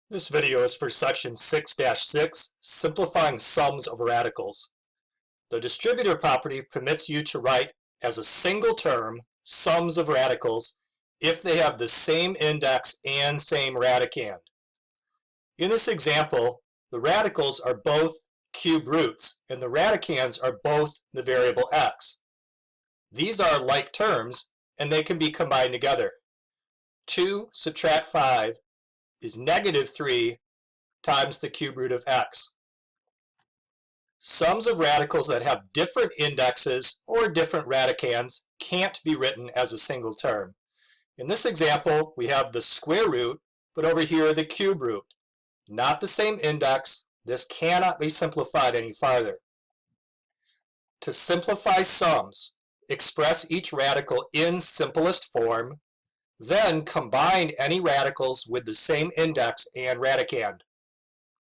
This video is for section 6-6, simplifying sums of radicals. The distributive property permits you to write as a single term sums of radicals if they have the same index and same radicand. In this example, the radicals are both cube roots and the radicands are both the variable x. These are like terms and they can be combined together. 2 subtract 5 is -3 times the cube root of x. Sums of radicals that have different indexes or different radicands can't be written as a single term. In this example, we have the square root, but over here the cube root. Not the same index. This cannot be simplified any farther. To simplify sums, express each radical in simplest form, then combine any radicals with the same index and radicand.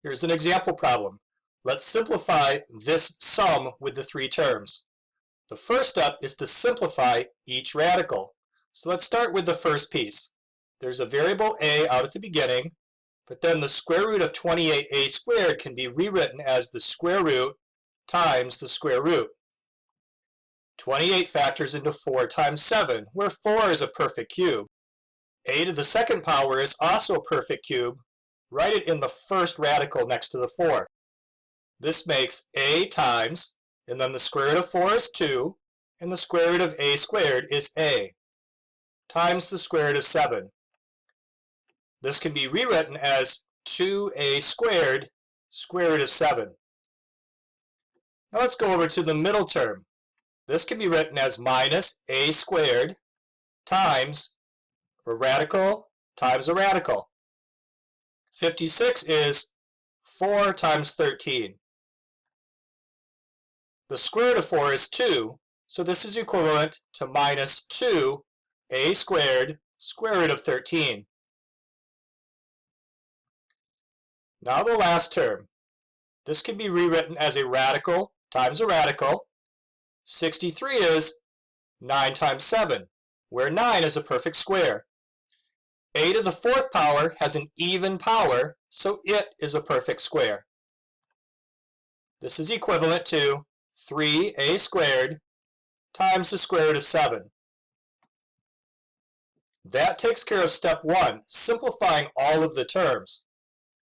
Here's an example problem. Let's simplify this sum with the three terms. The first step is to simplify each radical. So let's start with the first piece. There's a variable a out at the beginning, but then the square root of 28a squared can be rewritten as the square root times the square root. 28 factors into 4 times 7, where 4 is a perfect cube. A to the second power is also a perfect cube. Write it in the first radical next to the 4. This makes a times, and then the square root of 4 is 2, and the square root of a squared is a, times the square root of 7. This can be rewritten as 2a squared square root of 7. Now let's go over to the middle term. This can be written as minus a squared times a radical times a radical. 56 is 4 times 13. The square root of 4 is 2, so this is equivalent to minus 2a squared square root of 13. Now the last term. This can be rewritten as a radical times a radical. 63 is 9 times 7, where 9 is a perfect square. A to the fourth power has an even power, so it is a perfect square. This is equivalent to 3a squared times the square root of 7. That takes care of step 1, simplifying all of the terms.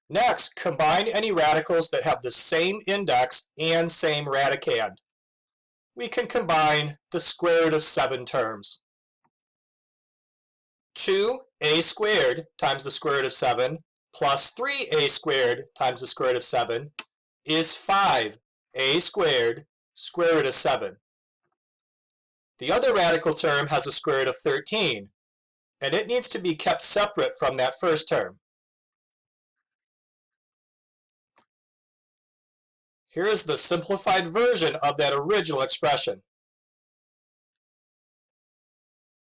Next, combine any radicals that have the same index and same radicand. We can combine the square root of 7 terms. 2a squared times the square root of 7 plus 3a squared times the square root of 7 is 5a squared square root of 7. The other radical term has a square root of 13, and it needs to be kept separate from that first term. Here is the simplified version of that original expression.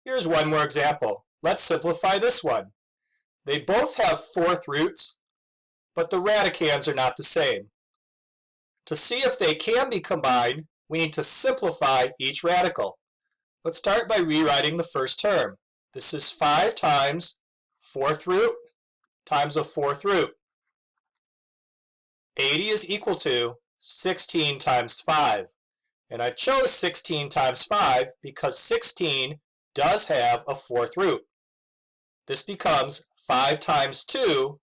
Here's one more example. Let's simplify this one. They both have fourth roots, but the radicands are not the same. To see if they can be combined, we need to simplify each radical. Let's start by rewriting the first term. This is 5 times fourth root times a fourth root. 80 is equal to 16 times 5. And I chose 16 times 5 because 16 does have a fourth root. This becomes 5 times 2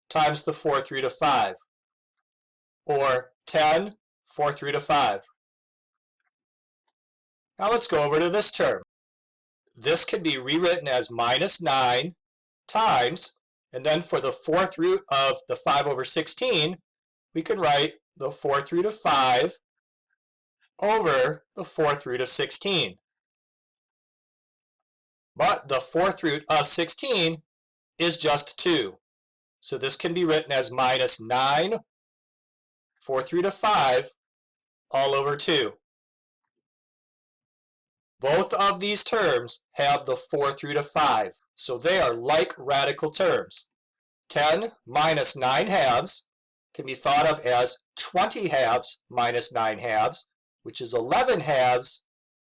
times the fourth root of 5, or 10 fourth root of 5. Now let's go over to this term. This can be rewritten as minus 9 times, and then for the fourth root of the 5 over 16, we can write the fourth root of 5 over the fourth root of 16. But the fourth root of 16 is just 2. So this can be written as minus 9 fourth root of 5 all over 2. Both of these terms have the fourth root of 5, so they are like radical terms. 10 minus 9 halves can be thought of as 20 halves minus 9 halves, which is 11 halves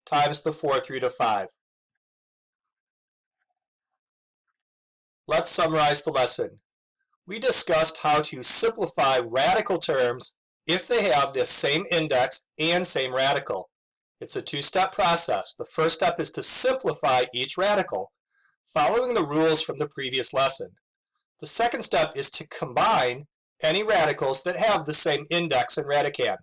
times the fourth root of 5. Let's summarize the lesson. we discussed how to simplify radical terms if they have the same index and same radical. It's a two-step process. The first step is to simplify each radical, following the rules from the previous lesson. The second step is to combine any radicals that have the same index and radicand.